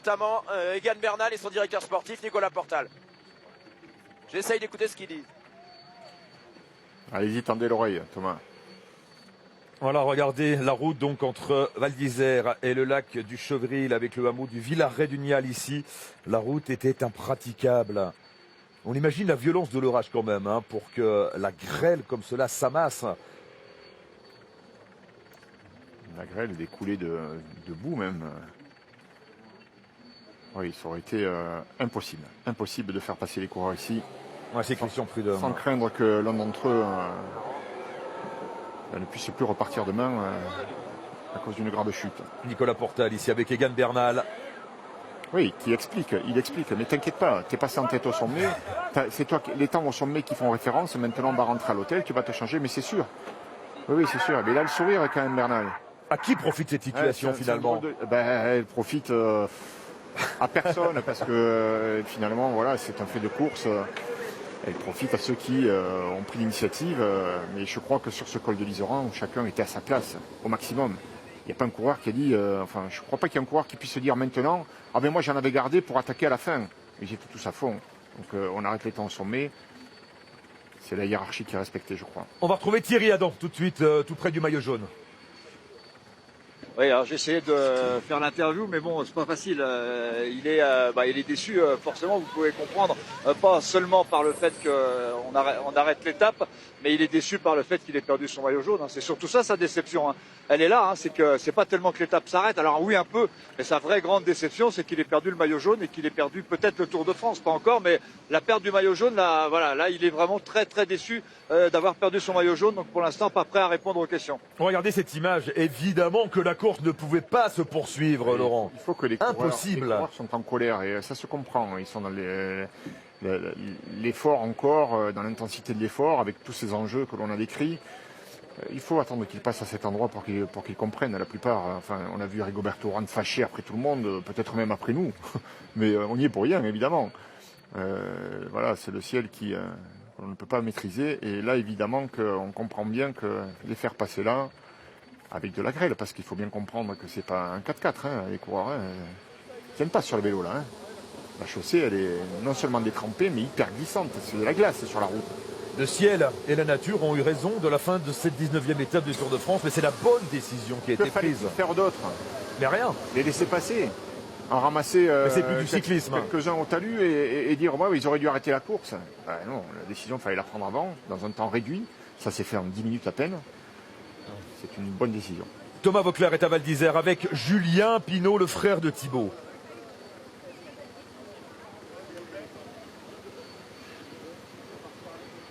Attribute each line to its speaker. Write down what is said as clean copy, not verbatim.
Speaker 1: notamment Egan Bernal et son directeur sportif Nicolas Portal. J'essaye d'écouter ce qu'ils disent.
Speaker 2: Allez-y, tendez l'oreille, Thomas.
Speaker 3: Voilà, regardez la route donc entre Val d'Isère et le lac du Chevril avec le hameau du Villaret-du-Nial ici. La route était impraticable. On imagine la violence de l'orage quand même, hein, pour que la grêle comme cela s'amasse.
Speaker 2: La grêle, des coulées de boue même. Oui, ça aurait été impossible. Impossible de faire passer les coureurs ici.
Speaker 3: Ouais, c'est Christian Prudhomme.
Speaker 2: Sans craindre que l'un d'entre eux ne puisse plus repartir demain à cause d'une grave chute.
Speaker 3: Nicolas Portal ici avec Egan Bernal.
Speaker 2: Oui, il explique, mais t'inquiète pas, t'es passé en tête au sommet, c'est toi, les temps au sommet qui font référence, maintenant on va rentrer à l'hôtel, tu vas te changer, mais c'est sûr. Oui, c'est sûr, mais là le sourire quand même, Bernal.
Speaker 3: À qui profite cette situation finalement?
Speaker 2: Elle profite à personne, parce que finalement, voilà, c'est un fait de course. Elle profite à ceux qui ont pris l'initiative, mais je crois que sur ce col de l'Iseran, où chacun était à sa place, au maximum. Il n'y a pas un coureur qui a dit, enfin, je ne crois pas qu'il y ait un coureur qui puisse se dire maintenant, ah ben moi j'en avais gardé pour attaquer à la fin. Ils étaient tous à fond. Donc on arrête les temps au sommet. C'est la hiérarchie qui est respectée, je crois.
Speaker 3: On va retrouver Thierry Adam tout de suite, tout près du maillot jaune.
Speaker 4: Oui, alors j'ai essayé de faire l'interview, mais bon, c'est pas facile. Il est déçu, forcément, vous pouvez comprendre, pas seulement par le fait qu'on arrête l'étape, mais il est déçu par le fait qu'il ait perdu son maillot jaune. Hein. C'est surtout ça sa déception. Hein. Elle est là, hein, c'est que c'est pas tellement que l'étape s'arrête. Alors oui, un peu, mais sa vraie grande déception, c'est qu'il ait perdu le maillot jaune et qu'il ait perdu peut-être le Tour de France, pas encore, mais la perte du maillot jaune, là, voilà, là, il est vraiment très très déçu d'avoir perdu son maillot jaune. Donc pour l'instant, pas prêt à répondre aux questions.
Speaker 3: Regardez cette image. Évidemment que la course ne pouvait pas se poursuivre, Laurent.
Speaker 2: Il faut que les coureurs sont en colère et ça se comprend. Ils sont dans l'effort encore, dans l'intensité de l'effort, avec tous ces enjeux que l'on a décrits. Il faut attendre qu'ils passent à cet endroit pour qu'ils comprennent. La plupart, enfin, on a vu Rigoberto Urán fâché après tout le monde, peut-être même après nous, mais on y est pour rien, évidemment. Voilà, c'est le ciel qu'on ne peut pas maîtriser. Et là, évidemment, qu'on comprend bien que les faire passer là, avec de la grêle, parce qu'il faut bien comprendre que c'est pas un 4x4, hein, les coureurs. Hein, ils tiennent pas sur le vélo là. Hein. La chaussée, elle est non seulement détrempée, mais hyper glissante. C'est de la glace sur la route.
Speaker 3: Le ciel et la nature ont eu raison de la fin de cette 19e étape du Tour de France, mais c'est la bonne décision qui a été prise.
Speaker 2: Que faire d'autre?
Speaker 3: Mais rien.
Speaker 2: Les laisser passer. En ramasser
Speaker 3: c'est plus du cyclisme.
Speaker 2: Quelques-uns au talus et dire ouais, ils auraient dû arrêter la course. Non, la décision, il fallait la prendre avant, dans un temps réduit. Ça s'est fait en 10 minutes à peine. C'est une bonne décision.
Speaker 3: Thomas Voeckler est à Val d'Isère avec Julien Pinot, le frère de Thibaut.